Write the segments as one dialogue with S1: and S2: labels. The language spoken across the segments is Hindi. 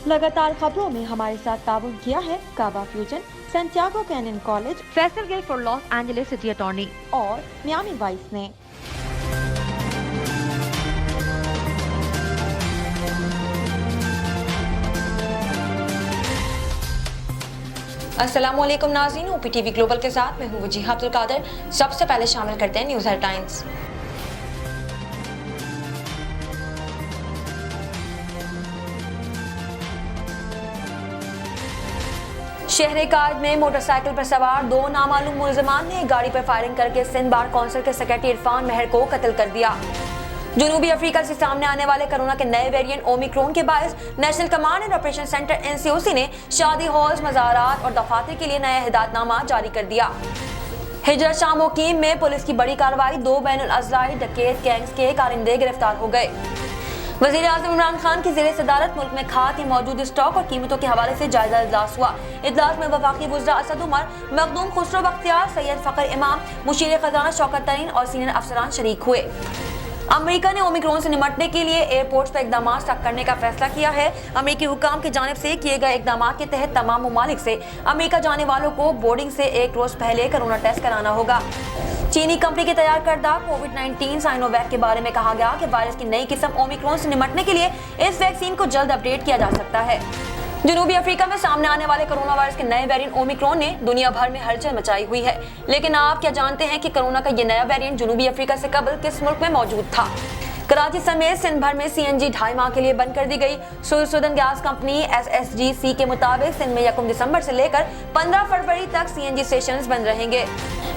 S1: लगातार खबरों में हमारे साथ ताउन किया है काबा fusion, Santiago canyon college, Faisal Gill for Los Angeles city attorney और मियामी वाइस ने।
S2: अस्सलामुअलैकुम नाज़रीन, OPTV ग्लोबल के साथ मैं हूँ वजीहा अब्दुल कादिर। सबसे पहले शामिल करते हैं न्यूज़ हेडलाइंस। शहर कायद में मोटरसाइकिल पर सवार दो नामालूम मुलजमान ने गाड़ी पर फायरिंग करके सिंध बार कौंसिल के सेक्रेटरी इरफान मेहर को कत्ल कर दिया। जनूबी अफ्रीका से सामने आने वाले कोरोना के नए वेरिएंट ओमिक्रॉन के बायस national command and operation centre NCOC ने शादी हॉल्स, मज़ारात और दफातर के लिए नया हिदायतनामा जारी कर दिया। हिजरत शाह मुकीम में पुलिस की बड़ी कार्रवाई, 2 बैनुल अज़लाई डकैत गैंग्स के कारिंदे गिरफ्तार हो गए। वज़ीर आज़म इमरान खान की ज़ेरे सदारत मुल्क में खाद की मौजूद स्टॉक और कीमतों के हवाले से जायजा इजलास हुआ। इजलास में वफाकी वज़ीर असद उमर, मखदूम खुसरो बख्तियार, सैयद फ़खर इमाम, मुशीर खजाना शौकत तरीन और सीनियर अफसरान शरीक हुए। अमेरिका ने ओमिक्रॉन से निपटने के लिए एयरपोर्ट्स पर इकदाम सख्त करने का फैसला किया है। अमेरिकी हुकाम की जानिब से किए गए इकदाम के तहत तमाम ममालिक से अमेरिका जाने वालों को बोर्डिंग से 1 रोज पहले कोरोना टेस्ट कराना होगा। चीनी कंपनी के तैयार करदा कोविड-19 साइनोवैक के बारे में कहा गया कि वायरस की नई किस्म ओमिक्रॉन से निपटने के लिए इस वैक्सीन को जल्द अपडेट किया जा सकता है। जनूबी अफ्रीका में सामने आने वाले कोरोना वायरस के नए वेरिएंट ओमिक्रॉन ने दुनिया भर में हलचल मचाई हुई है। लेकिन आप क्या जानते हैं कि कोरोना का ये नया वेरिएंट जनूबी अफ्रीका से कबल किस मुल्क में मौजूद था? कराची समेत सिंध भर में CNG 2.5 माह के लिए बंद कर दी गई। सुदन गैस कंपनी SSGC के मुताबिक सिंध में 1 दिसंबर से लेकर 15 फरवरी तक CNG स्टेशन बंद रहेंगे।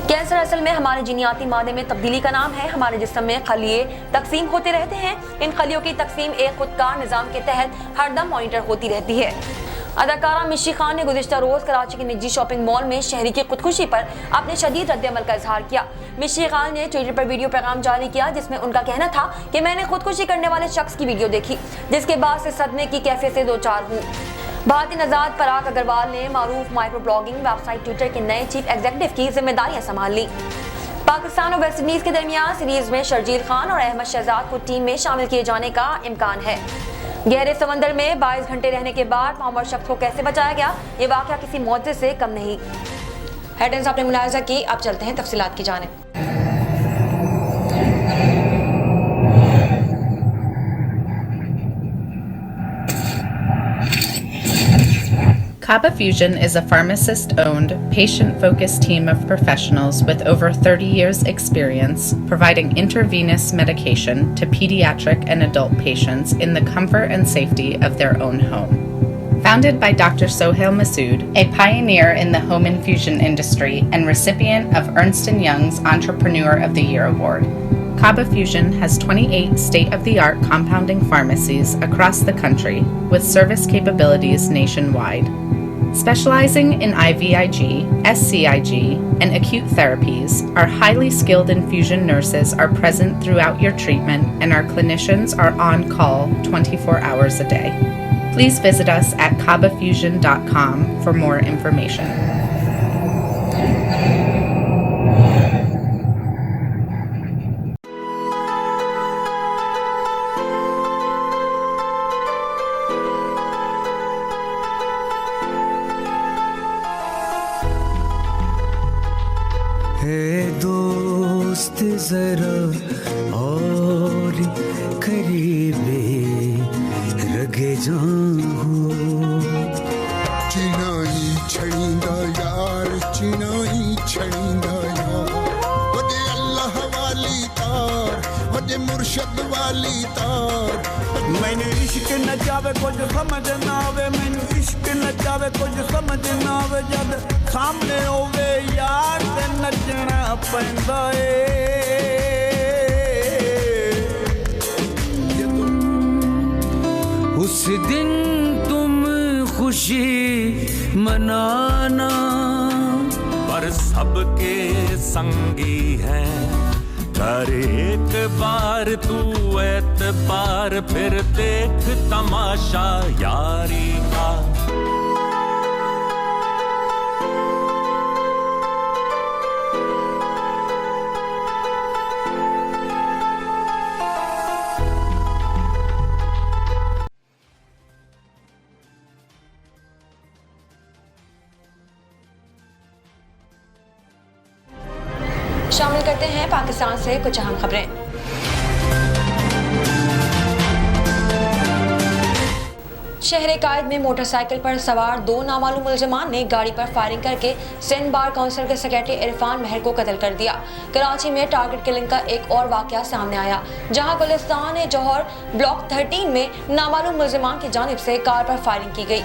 S2: कैंसर असल में हमारे जीनियाती मादे में तब्दीली का नाम है। हमारे जिस्म में खलिए तकसीम होते रहते हैं। इन खलियों की तकसीम एक खुदकार निज़ाम के तहत हरदम मॉनिटर होती रहती है। अदाकारा मिशी खान ने गुज़िश्ता रोज कराची के निजी शॉपिंग मॉल में शहरी की खुदकुशी पर अपने शदीद रद्द-ए-अमल का इजहार किया। मिशी खान ने ट्विटर पर वीडियो पैगाम जारी किया जिसमें उनका कहना था कि मैंने खुदकुशी करने वाले शख्स की वीडियो देखी, जिसके बाद से सदमे की कैफियत से 2-4 हूँ। भारतीय नजात पराग अग्रवाल ने मारूफ माइक्रो ब्लॉगिंग वेबसाइट ट्विटर के नए चीफ एग्जीक्यूटिव की जिम्मेदारियां संभाल ली। पाकिस्तान और वेस्ट इंडीज के दरमियान सीरीज में शर्जील खान और अहमद शहजाद को टीम में शामिल किए जाने का इम्कान है। गहरे समंदर में 22 घंटे रहने के बाद पामर शख्स को कैसे बचाया गया, ये वाकया किसी मौजज़े से कम नहीं। हेडलाइंस आपने मुलाहिजा की, अब चलते हैं तफसीलात की जानिब।
S3: Kaba Fusion is a pharmacist-owned, patient-focused team of professionals with over 30 years' experience providing intravenous medication to pediatric and adult patients in the comfort and safety of their own home. Founded by Dr. Sohail Masood, a pioneer in the home infusion industry and recipient of Ernst & Young's Entrepreneur of the Year award, Kaba Fusion has 28 state-of-the-art compounding pharmacies across the country with service capabilities nationwide. Specializing in IVIG, SCIG, and acute therapies, our highly skilled infusion nurses are present throughout your treatment and our clinicians are on call 24 hours a day. Please visit us at kabafusion.com for more information.
S4: दोस्त जरा और करीबे रगे जाऊं चिनाई छड़ींदा यार चिनाई छड़ींदा यार वदे अल्लाह वाली तार वदे मुर्शद वाली तार मैंने इश्क न जावे कुछ समझ ना आवे मैंने इश्क न जावे कुछ समझ ना आवे जब सामने होवे यार ते नचना पैंदा उस दिन तुम खुशी मनाना
S5: पर सबके संगी हैं कर एक बार तू एतबार फिर देख तमाशा यारी का
S2: शामिल करते हैं पाकिस्तान से कुछ अहम खबरें। शहर कायद में मोटरसाइकिल पर सवार 2 नामालूम मुलजमान ने गाड़ी पर फायरिंग करके सिंध बार काउंसिल के सेक्रेटरी इरफान महर को कत्ल कर दिया। कराची में टारगेट किलिंग का एक और वाकया सामने आया, जहां गुलिस्तान जौहर ब्लॉक 13 में नामालूम मुलजमान की जानिब से कार पर फायरिंग की गई।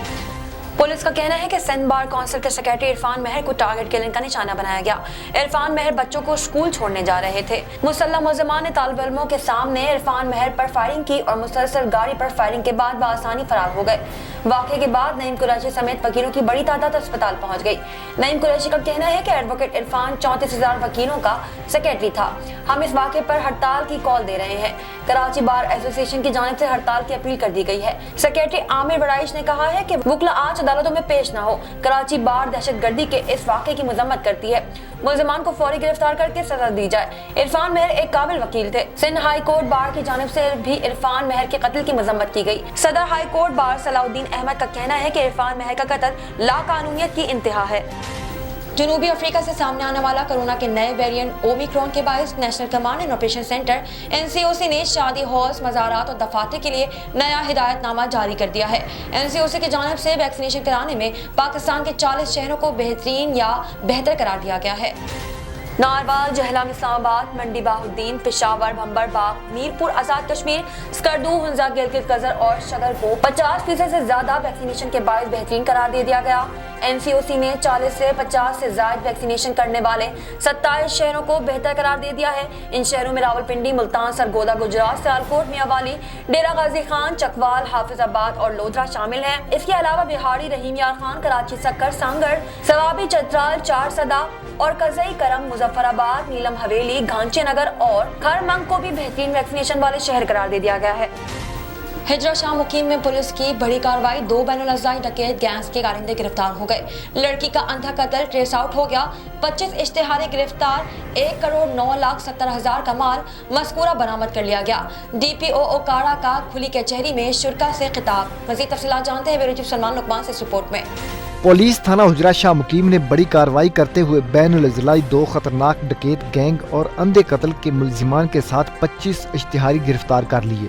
S2: पुलिस का कहना है कि सिंध बार काउंसिल के सेक्रेटरी इरफान महर को टारगेट किलिंग का निशाना बनाया गया। इरफान महर बच्चों को स्कूल छोड़ने जा रहे थे। मुसल्लम मुलजमान ने तालिब इल्मों के सामने इरफान महर पर फायरिंग की और मुसलसल गाड़ी पर फायरिंग के बाद बआसानी फरार हो गए। वाक़े के बाद नईम कुरैशी समेत वकीलों की बड़ी तादाद अस्पताल पहुंच गई। नईम कुरैशी का कहना है कि एडवोकेट इरफान 34,000 वकीलों का सेक्रेटरी था। हम इस वाक़े पर हड़ताल की कॉल दे रहे हैं। कराची बार एसोसिएशन की जानिब से हड़ताल की अपील कर दी गई है। सेक्रेटरी आमिर वराइश ने कहा है कि वुकला आज अदालतों में पेश न हो। कराची बार दहशतगर्दी के इस वाक़े की मजम्मत करती है। मुलजमान को फौरी गिरफ्तार करके सजा दी जाए। इरफान महर एक काबिल वकील थे। सिंध हाई कोर्ट बार की जानिब से भी इरफान महर के कत्ल की मजम्मत की गई। सदर high court bar Salauddin Ahmad का कहना है कि इरफान महर का कत्ल लाकानूनियत की इंतहा है। जनूबी अफ्रीका से सामने आने वाला कोरोना के नए वेरिएंट ओमिक्रॉन के बायस national command and operation centre NCOC ने शादी हॉल्स, मज़ारात और दफातर के लिए नया हिदायतनामा जारी कर दिया है। NCOC की जानिब से वैक्सीनेशन कराने में पाकिस्तान के 40 शहरों को बेहतरीन या बेहतर करार दिया गया है। नारवाल, जहलम, इस्लामाबाद, मंडी बाहुद्दीन, पेशावर, भंबरबाग, मीरपुर, आजाद कश्मीर, स्कर्दू, हुंजा, गिलगित गजर और शगर को 50% से ज्यादा वैक्सीनेशन के बायस बेहतरीन करार दे दिया गया। NCOC ने 40 से 50 से ज्यादा वैक्सीनेशन करने वाले 27 शहरों को बेहतर करार दे दिया है। इन शहरों में रावलपिंडी, मुल्तान, सरगोदा, गुजरात, सियालकोट, मियांवाली, डेरा गाजी खान, चकवाल, हाफिजाबाद और लोधरा शामिल हैं। इसके अलावा बिहारी, रहीम यार खान, कराची, सक्कर, सांगड़, सवाबी, चतराल, चारसदा और कजई करम, मुजफ्फराबाद, नीलम हवेली, घांचे नगर और खरमंग को भी बेहतरीन वैक्सीनेशन वाले शहर करार दे दिया गया है। हिजरा शाह मुकीम में पुलिस की बड़ी कार्रवाई, 2 बैनुल-अज़्ज़ाई डकैत गैंग्स के कारिंदे गिरफ्तार हो गए। लड़की का अंधा कत्ल ट्रेस आउट हो गया। 25 इश्तिहारी गिरफ्तार, 1,09,70,000 का माल मज़कूरा बरामद कर लिया गया। DPO ओकाड़ा का खुली कचहरी में शुरका से खिताब। मज़ीद तफसीलात जानते हैं ब्यूरो चीफ सलमान लुकमान से इस रिपोर्ट में।
S6: पुलिस थाना हुजरा शाह मुकीम ने बड़ी कार्रवाई करते हुए बैनुल-अज़्ज़ाई 2 खतरनाक डकैत गैंग और अंधे कत्ल के मुलजिमान के साथ 25 इश्तिहारी गिरफ्तार कर लिए।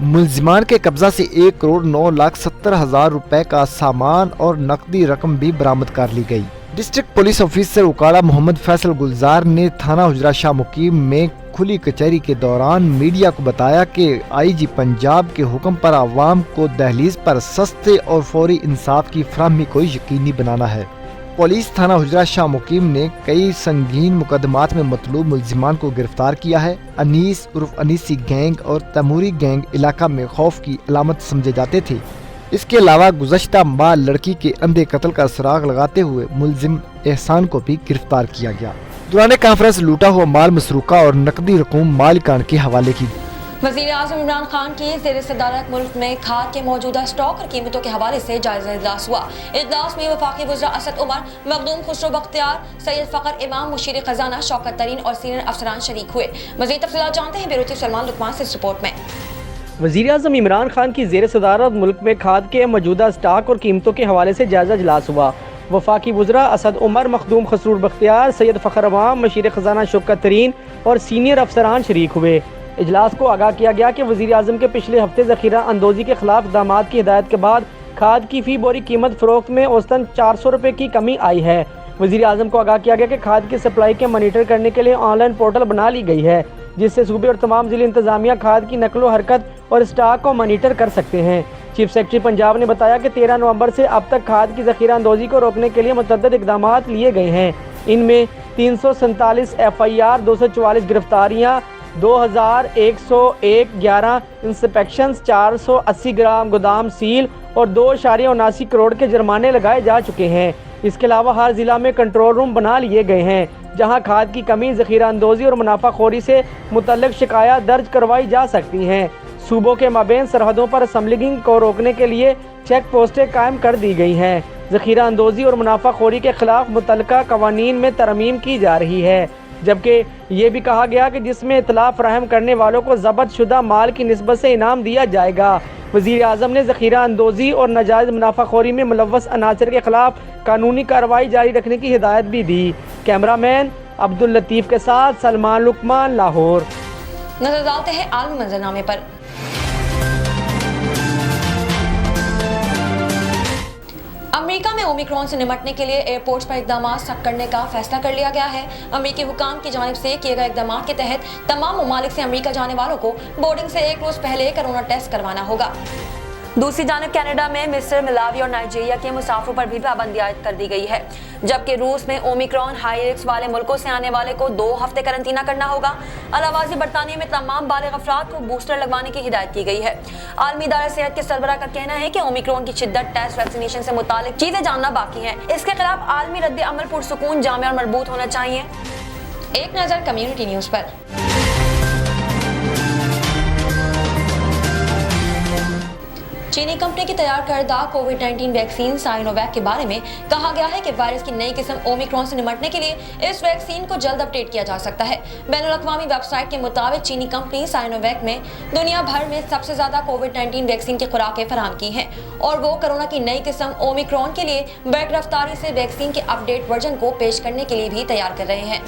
S6: मुलजिमान के कब्जा से 1,09,70,000 रुपए का सामान और नकदी रकम भी बरामद कर ली गई। District police officer Okara Mohammad Faisal Gulzar ने थाना हुजरा शाह मुकीम में खुली कचहरी के दौरान मीडिया को बताया कि IG पंजाब के हुक्म पर आवाम को दहलीज पर सस्ते और फौरी इंसाफ की फराहमी को यकीनी बनाना है। पुलिस थाना हुजरा शाह मुकीम ने कई संगीन मुकदमात में मतलूब मुलजिमान को गिरफ्तार किया है। अनीस उर्फ अनीसी गैंग और तैमूरी गैंग इलाका में खौफ की अलामत समझे जाते थे। इसके अलावा गुज़श्ता माह लड़की के अंधे कत्ल का सुराग लगाते हुए मुलजिम एहसान को भी गिरफ्तार किया गया। दौरान कॉन्फ्रेंस लूटा हुआ माल मसरूका और नकदी रकूम मालिकान के हवाले की।
S2: वज़ीर-ए-आज़म इमरान खान की ज़ेर सदारत मुल्क में खाद के मौजूदा स्टॉक और कीमतों के हवाले से जायजा इजलास हुआ। इजलास में वफाकी वज़ीर असद उमर, मखदूम खुसरो बख्तियार, सैयद फ़खर इमाम, मुशीर खजाना शौकत तरीन और सीनियर अफसरान शरीक हुए। मज़ीद तफसीलात जानते हैं ब्यूरो चीफ सलमान लुकमान से इस रिपोर्ट में।
S7: वज़ीर-ए-आज़म इमरान खान की ज़ेर सदारत मुल्क में खाद के मौजूदा स्टॉक और कीमतों के हवाले से जायजा इजलास हुआ। वफाकी वज़रा असद उमर, मखदूम खुसरो बख्तियार, सैयद फ़खर इमाम, मुशीर खजाना शौकत तरीन और सीनियर अफसरान शरीक हुए। इजलास को आगाह किया गया कि वज़ीर आज़म के पिछले हफ्ते ज़ख़ीरा अंदोज़ी के खिलाफ इक़दामात की हिदायत के बाद खाद की फ़ी बोरी कीमत फ़रोख्त में औसतन 400 रुपये की कमी आई है। वज़ीर आज़म को आगाह किया गया कि खाद की सप्लाई के मॉनिटर करने के लिए ऑनलाइन पोर्टल बना ली गई है, जिससे सूबे और तमाम ज़िले इंतज़ामिया खाद की नकलो हरकत और स्टॉक को मॉनिटर कर सकते हैं। चीफ सेक्रेटरी पंजाब ने बताया कि 13 नवंबर से अब तक खाद की ज़ख़ीरा अंदोज़ी को रोकने के लिए मुतअद्दिद इक़दामात लिए गए हैं। इनमें 347 FIR, 244 गिरफ्तारियाँ, 2101 इंस्पेक्शंस, 480 ग्राम गोदाम सील और 2.79 करोड़ के जुर्माने लगाए जा चुके हैं। इसके अलावा हर जिला में कंट्रोल रूम बना लिए गए हैं, जहां खाद की कमी, ज़ख़ीरा अंदोज़ी और मुनाफाखोरी से मुतल्लिक़ शिकायत दर्ज करवाई जा सकती हैं। सूबों के माबेन सरहदों पर स्मगलिंग को रोकने के लिए चेक पोस्टें कायम कर दी गई हैं। ज़ख़ीरा अंदोज़ी और मुनाफाखोरी के खिलाफ मुतल्लिक़ा क़वानीन में तरमीम की जा रही है, जबकि ये भी कहा गया कि जिसमें इतला फराहम करने वालों को ज़ब्त शुदा माल की निस्बत से इनाम दिया जाएगा। वज़ीर आज़म ने ज़ख़ीरा अंदोज़ी और नाजायज़ मुनाफाखोरी में मुलव्वस अनासर के खिलाफ कानूनी कार्रवाई जारी रखने की हिदायत भी दी। कैमरामैन अब्दुल लतीफ के साथ सलमान लुकमान, लाहौर।
S2: नजर डालते हैं आलमी मंजरनामे पर। अमेरिका में ओमिक्रॉन से निपटने के लिए एयरपोर्ट्स पर इकदाम सख्त करने का फैसला कर लिया गया है। अमेरिकी हुकाम की जानिब से किए गए इकदाम के तहत तमाम ममालिक से अमेरिका जाने वालों को बोर्डिंग से एक रोज पहले कोरोना टेस्ट करवाना होगा। दूसरी जानब कनाडा में मिस्र, मलावी और नाइजीरिया के मुसाफिरों पर भी पाबंदी आयद कर दी गई है, जबकि रूस में ओमिक्रॉन हाई रिस्क वाले मुल्कों से आने वाले को 2 हफ्ते करंटीना करना होगा। अलावाजी बरतानिया में तमाम बालिग अफराद को बूस्टर लगवाने की हिदायत की गई है। आलमी इदारा सेहत के सरबराह का कहना है कि ओमिक्रॉन की शिद्दत, टेस्ट, वैक्सीनेशन से मुतालिक चीजें जानना बाकी है। इसके खिलाफ आलमी रद्द अमल पुरसुकून, जामे और मजबूत होना चाहिए। एक नजर कम्युनिटी न्यूज पर। चीनी कंपनी की तैयार करदा कोविड-19 वैक्सीन साइनोवैक के बारे में कहा गया है कि वायरस की नई किस्म ओमिक्रॉन से निपटने के लिए इस वैक्सीन को जल्द अपडेट किया जा सकता है। बैनुल-अक़वामी वेबसाइट के मुताबिक चीनी कंपनी साइनोवैक में दुनिया भर में सबसे ज्यादा कोविड-19 वैक्सीन की खुराकें फराहम की हैं और वो कोरोना की नई किस्म ओमिक्रॉन के लिए बैक रफ्तारी से वैक्सीन के अपडेट वर्जन को पेश करने के लिए भी तैयार कर रहे हैं।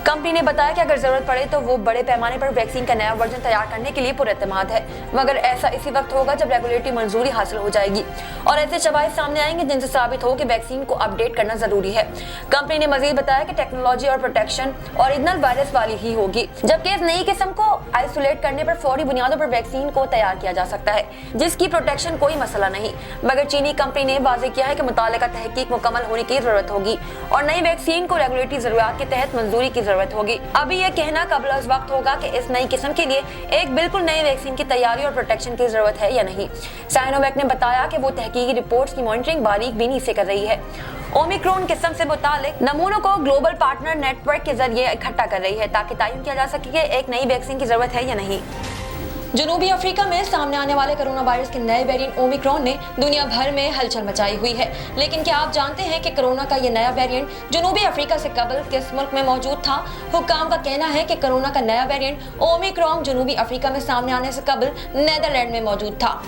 S2: कंपनी ने बताया कि अगर जरूरत पड़े तो वो बड़े पैमाने पर वैक्सीन का नया वर्जन तैयार करने के लिए पुरएतमाद है, मगर ऐसा इसी वक्त होगा जब रेगुलेटरी मंजूरी हासिल हो जाएगी और ऐसे शवाहिद सामने आएंगे जिनसे साबित हो कि वैक्सीन को अपडेट करना जरूरी है। कंपनी ने मजीद बताया कि टेक्नोलॉजी और प्रोटेक्शन ओरिजिनल वायरस वाली ही होगी, जबकि इस नई किस्म को आइसोलेट करने पर फौरी बुनियादों पर वैक्सीन को तैयार किया जा सकता है, जिसकी प्रोटेक्शन कोई मसला नहीं। मगर चीनी कंपनी ने वाज़ेह किया है कि मुतालिका तहकीक मुकम्मल होने की जरूरत होगी और नई वैक्सीन को रेगुलेटरी जरूरियात के तहत मंजूरी की होगी। अभी यह कहना कबल अज़ वक्त होगा कि इस नई किस्म के लिए एक बिल्कुल नई वैक्सीन की तैयारी और प्रोटेक्शन की जरूरत है या नहीं। साइनोवैक ने बताया कि वो तहकीकी रिपोर्ट्स की मॉनिटरिंग बारीक बीनी से कर रही है। ओमिक्रॉन किस्म से मुतालिक नमूनों को ग्लोबल पार्टनर नेटवर्क के जरिए इकट्ठा कर रही है ताकि तयन किया जा सके कि एक नई वैक्सीन की जरूरत है या नहीं। जनूबी अफ्रीका में सामने आने वाले कोरोना वायरस के नए वेरिएंट ओमिक्रॉन ने दुनिया भर में हलचल मचाई हुई है, लेकिन क्या आप जानते हैं कि कोरोना का ये नया वेरिएंट जनूबी अफ्रीका से कबल किस मुल्क में मौजूद था? हुक्काम का कहना है कि कोरोना का नया वेरिएंट ओमिक्रॉन जनूबी अफ्रीका में सामने आने से कबल नीदरलैंड में मौजूद था।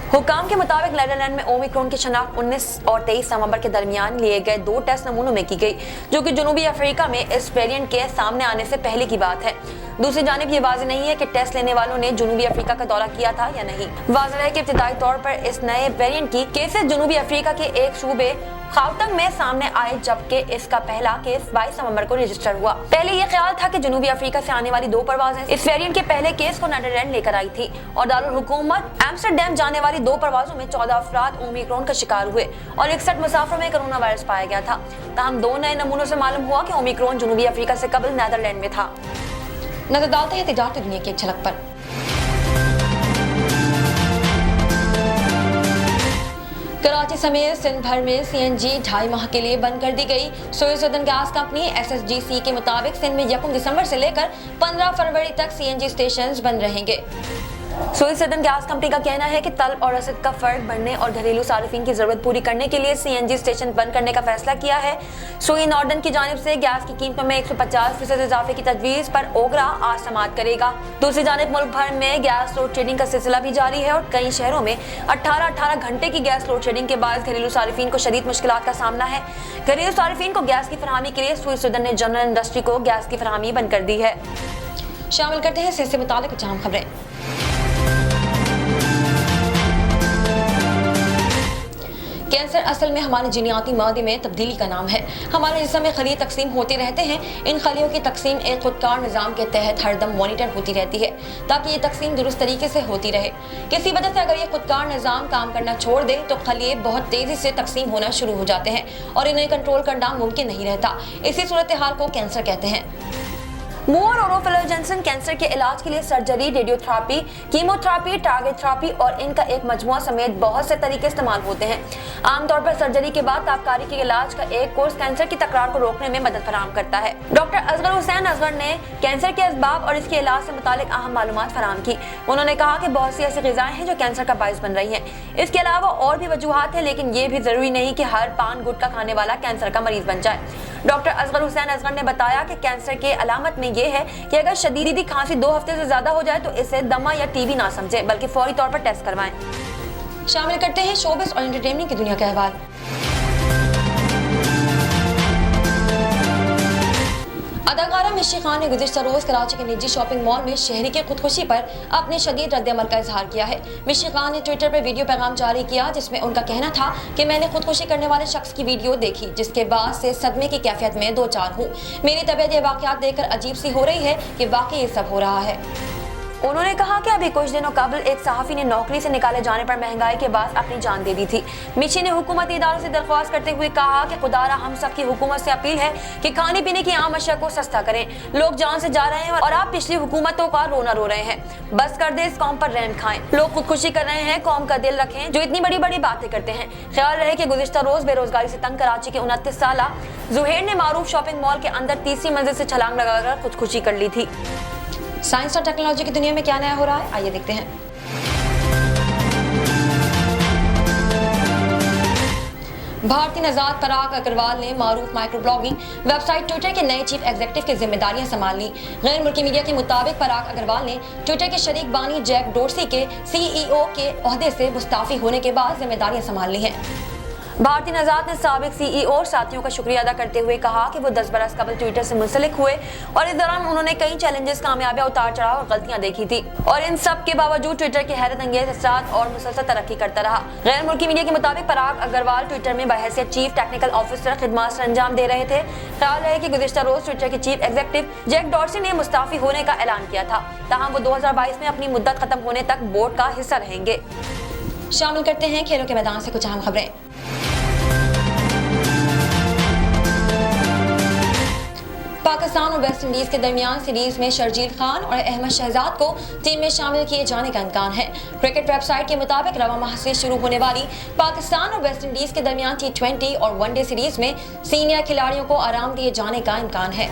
S2: हुक्काम के मुताबिक नीदरलैंड में ओमिक्रॉन की शनाख्त 19 और 23 नवंबर के दरमियान लिए गए 2 टेस्ट नमूनों में की गई, जो कि जनूबी अफ्रीका में इस वेरिएंट के सामने आने से पहले की बात है। दूसरी जानिब ये वाज़ेह नहीं है कि टेस्ट लेने वालों ने जनूबी अफ्रीका का दौरा किया था या नहीं। वाज़ेह है कि इब्तिदाई तौर पर इस नए वेरिएंट की केसेस जनूबी अफ्रीका के एक सूबे खाउतंग में सामने आए, जबकि इसका पहला केस 22 नवंबर को रजिस्टर हुआ। पहले ये ख्याल था कि जनूबी अफ्रीका से आने वाली 2 परवाजें इस वेरिएंट के पहले केस को नीदरलैंड लेकर आई थी और दारुल हुकूमत एम्स्टरडैम जाने वाली 2 परवाजों में 14 अफराद ओमिक्रॉन का शिकार हुए और 61 मुसाफिरों में कोरोना वायरस पाया गया था। ताहम 2 नए नमूनों से मालूम हुआ कि ओमिक्रॉन जनूबी अफ्रीका से कबल नीदरलैंड में था। नजर डालते हैं तिजारती दुनिया की एक झलक पर। कराची समेत सिंध भर में सीएनजी 2.5 माह के लिए बंद कर दी गई। सुई सदन गैस कंपनी SSGC के मुताबिक सिंध में 1 दिसंबर से लेकर 15 फरवरी तक सीएनजी स्टेशन बंद रहेंगे। सुई सदन गैस कंपनी का कहना है कि तलब और रसद का फर्क बढ़ने और घरेलू सारिफिन की जरूरत पूरी करने के लिए सीएनजी स्टेशन बंद करने का फैसला किया है। सुई नॉर्डन की जानिब से गैस की कीमतों में 150% इजाफे की तजवीज पर ओगरा आज समाअत करेगा। दूसरी जानिब मुल्क भर में गैस लोड शेडिंग का सिलसिला भी जारी है और कई शहरों में 18 घंटे की गैस लोड शेडिंग के बाद घरेलू सारिफिन को शदीद मुश्किलात का सामना है। घरेलू सारिफिन को गैस की फराहमी के लिए सुई सदन ने जनरल इंडस्ट्री को गैस की फराहमी बंद कर दी है। शामिल करते हैं इससे मुतालिक कुछ अहम खबरें। कैंसर असल में हमारे जीनियाती मादे में तब्दीली का नाम है। हमारे जिस्म में खलिए तकसीम होते रहते हैं। इन खलियों की तकसीम एक खुदकार निज़ाम के तहत हरदम मॉनिटर होती रहती है ताकि ये तकसीम दुरुस्त तरीके से होती रहे। किसी वजह से अगर ये खुदकार निज़ाम काम करना छोड़ दे तो खलिए बहुत तेज़ी से तकसीम होना शुरू हो जाते हैं और इन्हें कंट्रोल करना मुमकिन नहीं रहता। इसी सूरत हाल को कैंसर कहते हैं। मूर और ओरोफिलोजेंसन कैंसर के इलाज के लिए surgery, radiotherapy, chemotherapy, target therapy और इनका एक मजमुआ समेत बहुत से तरीके इस्तेमाल होते हैं। आमतौर पर सर्जरी के बाद ताबकारी के इलाज का एक कोर्स कैंसर की तकरार को रोकने में मदद फराहम करता है। डॉक्टर असगर हुसैन असगर ने कैंसर के असबाब और इसके इलाज से मुतालिक अहम मालूमात फराहम की। उन्होंने कहा कि बहुत सी ऐसी ग़िज़ाएं हैं जो कैंसर का बाइस बन रही हैं। इसके अलावा और भी वजूहात हैं, लेकिन ये भी जरूरी नहीं कि हर पान गुटखा खाने वाला कैंसर का मरीज बन जाए। डॉक्टर असगर हुसैन असगर ने बताया कि कैंसर के अलामत में ये है कि अगर शदीदी खांसी 2 हफ्ते से ज्यादा हो जाए तो इसे दमा या टीबी ना समझे, बल्कि फौरी तौर पर टेस्ट करवाएं। शामिल करते हैं शोबिस और एंटरटेनमेंट की दुनिया का अहवाल। अदाकारा मिशी खान ने गुज़िश्ता रोज कराची के निजी शॉपिंग मॉल में शहरी की खुदकुशी पर अपने शदीद रद्द-ए-अमल का इजहार किया है। मिशी खान ने ट्विटर पर वीडियो पैगाम जारी किया जिसमें उनका कहना था कि मैंने खुदकुशी करने वाले शख्स की वीडियो देखी जिसके बाद से सदमे की कैफियत में दो चार हूँ। मेरी तबीयत ये वाक़यात देखकर अजीब सी हो रही है कि वाकई ये सब हो रहा है। उन्होंने कहा कि अभी कुछ दिनों कबल एक सहाफ़ी ने नौकरी से निकाले जाने पर महंगाई के बाद अपनी जान दे दी थी। मिशी ने हुकूमती इदारों से दरख्वास्त करते हुए कहा कि खुदारा हम सब की हुकूमत से अपील है कि खाने पीने की आम अशिया को सस्ता करें। लोग जान से जा रहे हैं और आप पिछली हुकूमतों का रोना रो रहे हैं। बस कर दे इस कौम पर रहम खाएं। लोग खुदकुशी कर रहे हैं, कौम का दिल रखें जो इतनी बड़ी बड़ी बातें करते हैं। ख्याल रहे कि गुज़िश्ता रोज बेरोजगारी से तंग कराची के 29 साला जुहैर ने मारूफ शॉपिंग मॉल के अंदर तीसरी मंजिल से छलांग लगाकर खुदकुशी कर ली थी। साइंस और टेक्नोलॉजी की दुनिया में क्या नया हो रहा है, आइए देखते हैं। भारतीय नजात पराग अग्रवाल ने मारूफ माइक्रो ब्लॉगिंग वेबसाइट ट्विटर के नए चीफ एग्जीक्यूटिव की जिम्मेदारियां संभाल ली। गैर मुल्की मीडिया के मुताबिक पराग अग्रवाल ने ट्विटर के शरीक बानी जैक डोर्सी के CEO के ओहदे से मुस्ताफी होने के बाद जिम्मेदारियां संभाल ली हैं। भारतीय नजात ने साबिक CEO और साथियों का शुक्रिया अदा करते हुए कहा कि वो 10 बरस कबल ट्विटर से मुंसलिक हुए और इस दौरान उन्होंने कई चैलेंजेस, कामयाबियां, उतार चढ़ाव और गलतियां देखी थी और इन सब के बावजूद ट्विटर के हैरत अंगेज असरात और मुसलसल तरक्की करता रहा। गैर मुल्की मीडिया के मुताबिक पराग अग्रवाल ट्विटर में बहैसियत चीफ टेक्निकल ऑफिसर खिदमत सर अंजाम दे रहे थे। ख्याल रहे कि गुज़िश्ता रोज ट्विटर के चीफ एग्जीक्यूटिव जैक डॉर्सी ने मुस्ताफी होने का ऐलान किया था, ताहम वो 2022 में अपनी मुद्दत खत्म होने तक बोर्ड का हिस्सा रहेंगे। शामिल करते हैं खेलों के मैदान से कुछ अहम खबरें। पाकिस्तान और वेस्ट इंडीज के दरमियान सीरीज में शर्जील खान और अहमद शहजाद को टीम में शामिल किए जाने का इम्कान है। क्रिकेट वेबसाइट के मुताबिक रवा माह से शुरू होने वाली पाकिस्तान और वेस्ट इंडीज के दरमियान T20 और वनडे सीरीज में सीनियर खिलाड़ियों को आराम दिए जाने का इम्कान है।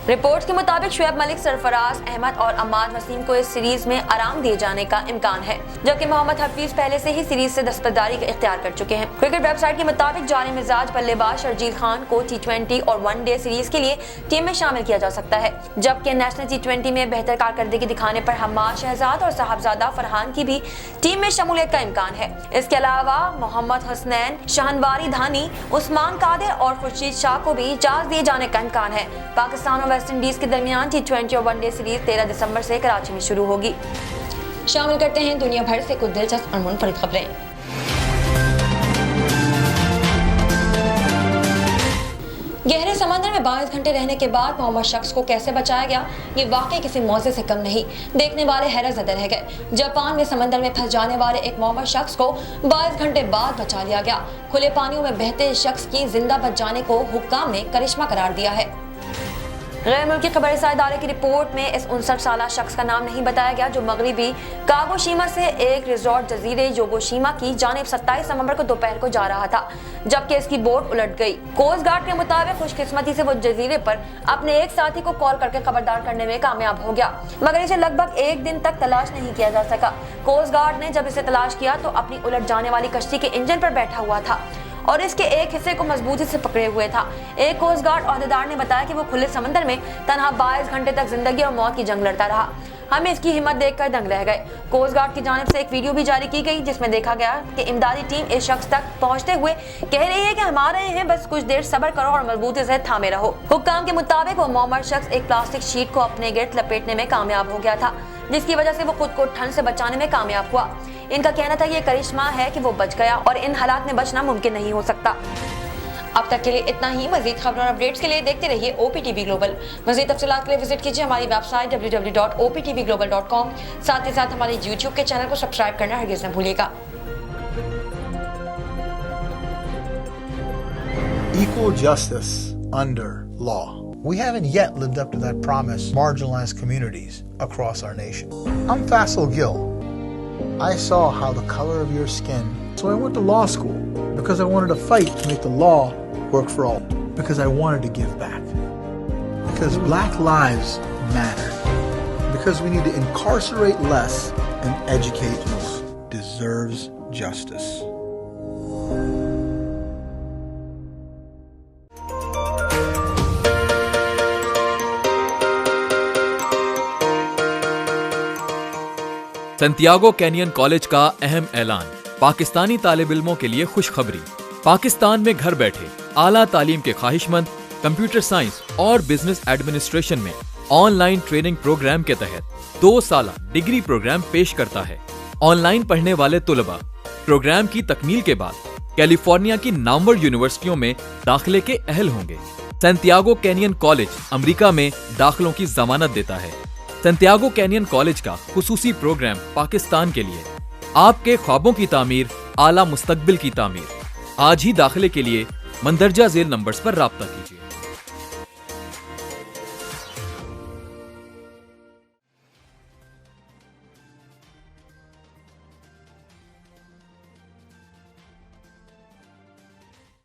S2: रिपोर्ट्स के मुताबिक शुएब मलिक, सरफराज अहमद और अम्माद वसीम को इस सीरीज में आराम दिए जाने का इम्कान है, जबकि मोहम्मद हफीज पहले से ही सीरीज से दस्तबरदारी इख्तियार कर चुके हैं। क्रिकेट वेबसाइट के मुताबिक जाने मिजाज बल्लेबाज शर्जील खान को T20 और वनडे सीरीज के लिए टीम में शामिल किया जा सकता है, जबकि नेशनल T20 में बेहतर कारकर्दगी दिखाने पर हम्माद शहजाद और साहबजादा फरहान की भी टीम में शमूलियत का इम्कान है। इसके अलावा मोहम्मद हसनैन, शाहनवारी धानी, उस्मान कादिर और खुर्शीद शाह को भी इजाजत दिए जाने का इम्कान है। पाकिस्तान और वेस्ट इंडीज के दरमियान T20 और वनडे सीरीज 13 दिसंबर से कराची में शुरू होगी। शामिल करते हैं दुनिया भर से कुछ दिलचस्प और मुनफरिद खबरें। गहरे समंदर में 22 घंटे रहने के बाद मौमा शख्स को कैसे बचाया गया, ये वाकई किसी मौजे से कम नहीं। देखने वाले हैरत ज़दा रह गए। जापान में समंदर में फंस जाने वाले एक मौमा शख्स को 22 घंटे बाद बचा लिया गया। खुले पानियों में बहते इस शख्स की जिंदा बच जाने को हुक्काम ने करिश्मा करार दिया है। गैर मुल्की खबरसां इदारे की रिपोर्ट में इस 59 साला शख्स का नाम नहीं बताया गया, जो मगरबी कागोशीमा से एक रिजॉर्ट जजीरे योगोशीमा की जानिब 27 नवंबर को दोपहर को जा रहा था, जबकि इसकी बोट उलट गई। कोस्ट गार्ड के मुताबिक खुशकिस्मती से वो जजीरे पर अपने एक साथी को कॉल करके खबरदार करने में कामयाब हो गया, मगर इसे लगभग एक दिन तक तलाश नहीं किया जा सका। कोस्ट गार्ड ने जब इसे तलाश किया तो अपनी उलट जाने वाली कश्ती के इंजन पर बैठा हुआ था और इसके एक हिस्से को मजबूती से पकड़े हुए था। एक कोस्ट गार्ड ओहदेदार ने बताया कि वो खुले समंदर में तनहा 22 घंटे तक जिंदगी और मौत की जंग लड़ता रहा। हम इसकी हिम्मत देखकर दंग रह गए। कोस्ट गार्ड की जानिब से एक वीडियो भी जारी की गई जिसमें देखा गया कि इमदादी टीम इस शख्स तक पहुंचते हुए कह रही है कि हम आ रहे हैं, बस कुछ देर सब्र करो और मजबूती से थामे रहो। हुक्काम के मुताबिक वो मौमर शख्स एक प्लास्टिक शीट को अपने गिर्द लपेटने में कामयाब हो गया था, जिसकी वजह से वो खुद को ठंड से बचाने में कामयाब हुआ। इनका कहना था ये करिश्मा है कि वो बच गया और इन हालात में बचना मुमकिन नहीं हो सकता। अब तक के लिए इतना ही। मजीद खबरों और अपडेट्स के लिए देखते रहिए OPTV ग्लोबल। मजीद तफसीलात के लिए विजिट कीजिए हमारी वेबसाइट www.optvglobal.com। साथ ही साथ हमारे YouTube के चैनल को सब्सक्राइब करना हरगिज़ न भूलिएगा।
S8: Equal justice under law. We haven't yet lived up to that promise, marginalized communities across our nation. I'm Faisal Gill. I saw how the color of your skin, so I went to law school because I wanted to fight to make the law work for all, because I wanted to give back, because black lives matter, because we need to incarcerate less and educate most deserves justice.
S9: Santiago canyon college का अहम ऐलान। पाकिस्तानी तालिब इल्मों के लिए खुशखबरी। पाकिस्तान में घर बैठे आला तालीम के ख्वाहिशमंद कंप्यूटर साइंस और बिजनेस एडमिनिस्ट्रेशन में ऑनलाइन ट्रेनिंग प्रोग्राम के तहत 2 साल डिग्री प्रोग्राम पेश करता है। ऑनलाइन पढ़ने वाले तुलबा प्रोग्राम की तकमील के बाद कैलिफोर्निया की नामवर यूनिवर्सिटियों में दाखिले के अहल होंगे। सैंटियागो कैनियन कॉलेज अमेरिका में दाखिलों की जमानत देता है। सैंटियागो कैनियन कॉलेज का खुसूसी प्रोग्राम पाकिस्तान के लिए आपके ख्वाबों की तामीर, आला मुस्तकबिल की तामीर। आज ही दाखिले के लिए मंदरजा झेल नंबर्स पर राब्ता कीजिए।